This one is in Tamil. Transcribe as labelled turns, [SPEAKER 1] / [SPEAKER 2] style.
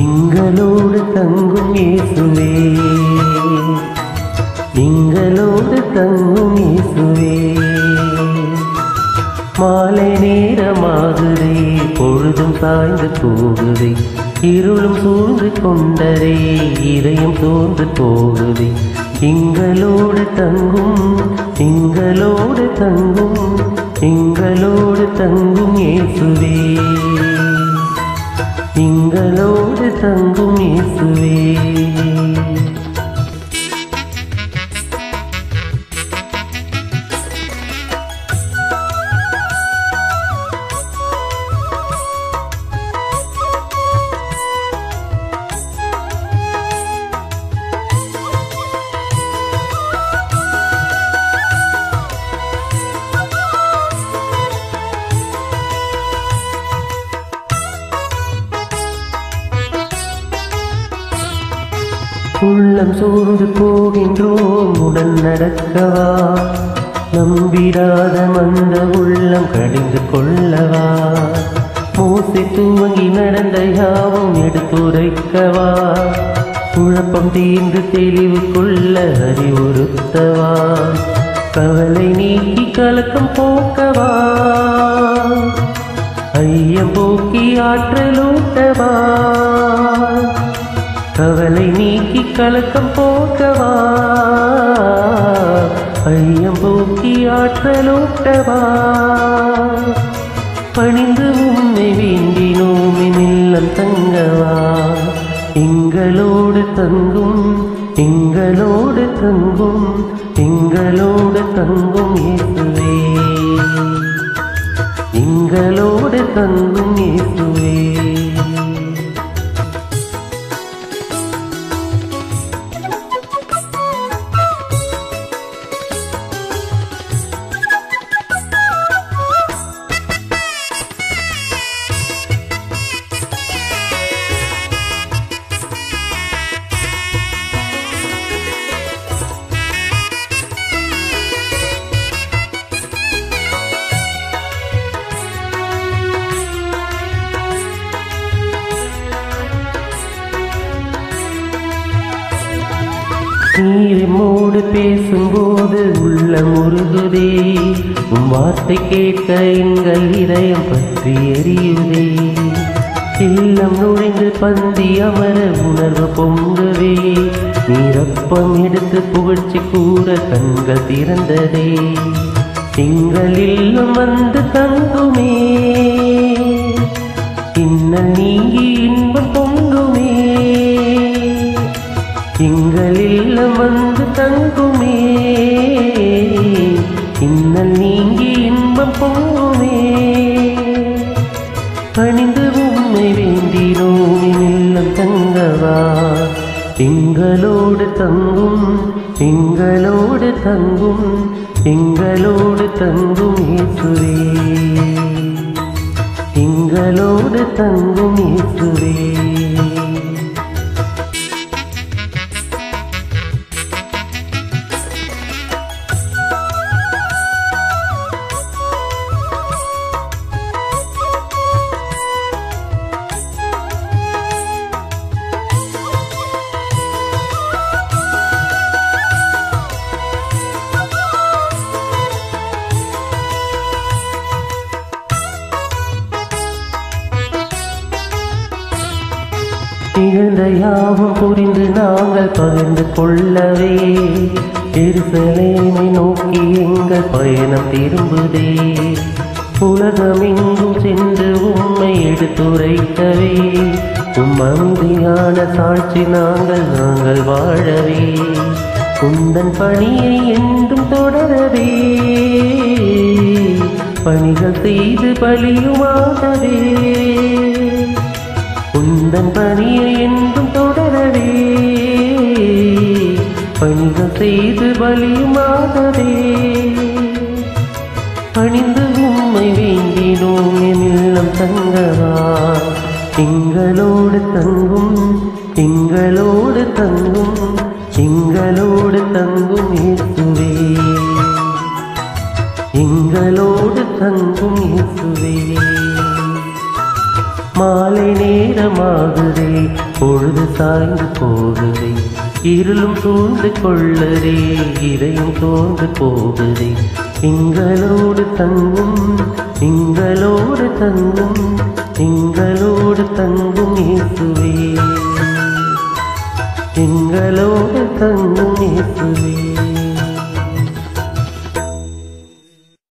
[SPEAKER 1] எங்களோடு தங்கும் இயேசுவே, எங்களோடு தங்கும் இயேசுவே. மாலை நேரமாகுதே, பொழுதும் சாய்ந்து போகுதே, இருளும் சூழ்ந்து கொண்டதே, இதயம் சோர்ந்து போகுதே. எங்களோடு தங்கும், எங்களோடு தங்கும், எங்களோடு தங்கும் இயேசுவே, எங்களோடு தங்கும் இயேசுவே. உள்ளம் சோர்ந்து போகின்றோம், உடன் நடக்கவா, நம்பிடாத மந்த உள்ளம் கடிந்து கொள்ளவா, மூசை துவங்கி நடந்த யாவும் எடுத்துரைக்கவா, குழப்பம் தீர்ந்து தெளிவு கொள்ள அறிவுறுத்தவா, கவலை நீக்கி கலக்கம் போக்கவா, ஐயம் போக்கி ஆற்றலூட்டவா, கவலை நீக்கி கலக்கம் போக்கவா, ஐயம் போக்கி ஆற்றலூட்டவா. பணிந்து உம்மை வேண்டினோம், இல்லம் தங்கவா, எங்களோடு தங்கும், எங்களோடு தங்கும், எங்களோடு தங்கும் இயேசுவே, எங்களோடு தங்கும் இயேசுவே. நீரிமோடு பேசும்போது உள்ளம் உருகுதே, உம் வார்த்தை கேட்க எங்கள் இதயம் பற்றி எரியுதே, இல்லம் நுழைந்து பந்தி அமர உணர்வு பொங்குதே, நீரப்பம் எடுத்து புகழ்ச்சி கூற கண்கள் திறந்ததே, எங்கள் இல்லம் வந்து தங்குமே, இன்னல் நீங்கி இன்பம் பொங்குமே, எங்கள் இல்லம் வந்து தங்குமே, இன்னல் நீங்கி இன்பம் பொங்குமே. பணிந்து உம்மை வேண்டினோம், இல்லம் தங்கவா, எங்களோடு தங்கும், எங்களோடு தங்கும், எங்களோடு தங்கும் இயேசுவே, எங்களோடு தங்கும் இயேசுவே. நிகழ்ந்த யாவும் புரிந்து நாங்கள் பகிர்ந்து கொள்ளவே, எருசலேமை நோக்கி எங்கள் பயணம் திரும்புதே, உலகமெங்கும் சென்று உம்மை எடுத்துரைக்கவே, உம் அமைதியான சாட்சி நாங்கள் வாழவே, உந்தன் பணியை என்றும் தொடரவே, பணிகள் செய்து பலியுமாகவே, உந்தன் பணியை என்றும் தொடரவே, பணிகள் செய்து பலியுமாகவே. பணிந்து உம்மை வேண்டினோம், இல்லம் தங்கவா, எங்களோடு தங்கும், எங்களோடு தங்கும், எங்களோடு தங்கும் இயேசுவே, எங்களோடு தங்கும் இயேசுவே. மாலை நேர நேரமாகுதே, பொழுது சாய்ந்து போகுதே, இருளும் சூழ்ந்து கொள்ளதே, இதயம் சோர்ந்து போகுதே. எங்களோடு தங்கும், எங்களோடு தங்கும்,